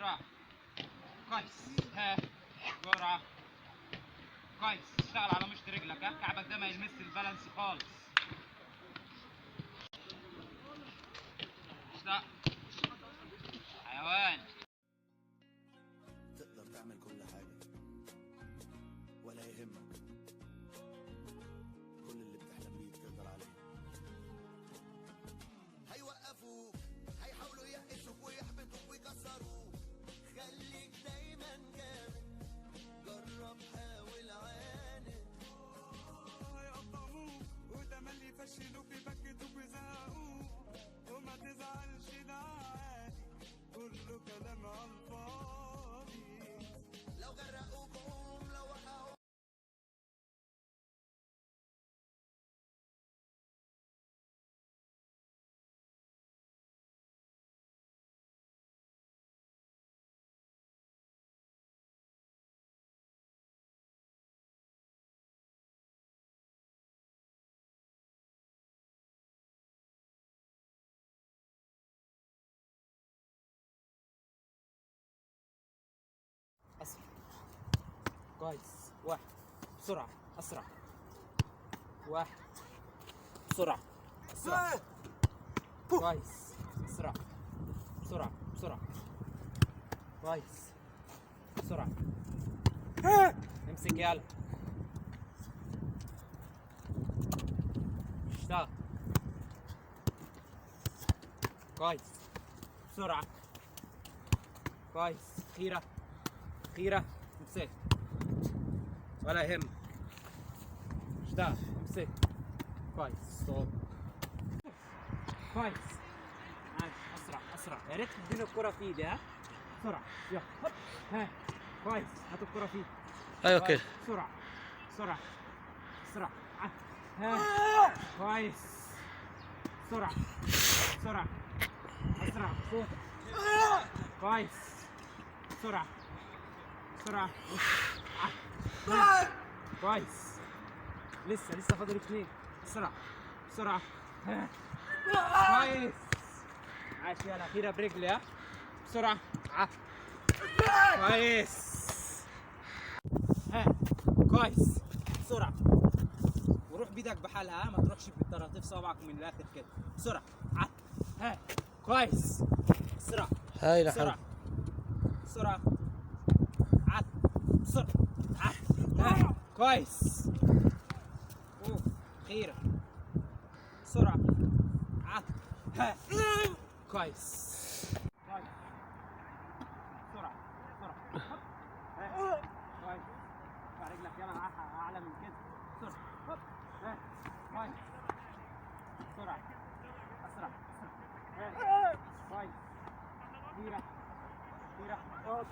بسرعة. كويس. ها جرعة. كويس. اشتغل على مشط رجلك، ها كعبك ده ما يلمس البالانس خالص. اشتغل حيوان. تقدر تعمل كل حاجة ولا يهمك، كل اللي بتحلم بيه تقدر عليه. هيوقفوك، هيحاولوا يقشوك ويحبطوك ويكسروك، خليك دايما جامد، جرب حاول عاند. هيقطعوك وتملي يفشلوك يبكتوك ويزهقوك، وما تزعلش ده عادي، كله كلام على الفاضي. لو غرقوك قوم، لو وقعوك أسرع. كويس. واحد. بسرعة. أسرع. واحد. بسرعة. أسرع. كويس. أسرع. بسرعة. بسرعة. كويس. بسرعة. امسك يلا. اشتغل. كويس. بسرعة. كويس. خيرة. خيرة. امسك ولا يهمك. اشتغل. امسك. كويس. ستوب. كويس. عاش. اسرع اسرع. يا ريت تديني الكرة في ايدي. ها بسرعة. يلا هوب. ها كويس. هات الكرة في ايدي. ايوه كويس. كده. بسرعة بسرعة. اسرع. ها كويس. بسرعة بسرعة. اسرع بصوتك. كويس. بسرعة بسرعة. كويس. لسه فاضل اتنين. بسرعة بسرعة. ها. كويس. عاش. يلا أخيرا برجلي. ها بسرعة. كويس. ها كويس. بسرعة. وروح بيدك بحالها. ها ما تروحش بطراطيف صوابعك من الآخر كده. بسرعة. ها كويس. بسرعة. هاي بسرعة لحم. بسرعة. بسرعة. ها كويس. اوه خيرة. بسرعة. ها كويس. كويس. بسرعة بسرعة. هوب. ها كويس. ارفع رجلك يلا اعلى من كده. بسرعة. هوب. ها كويس. بسرعة. اسرع اسرع. ها كويس. خيرة خيرة. كويس.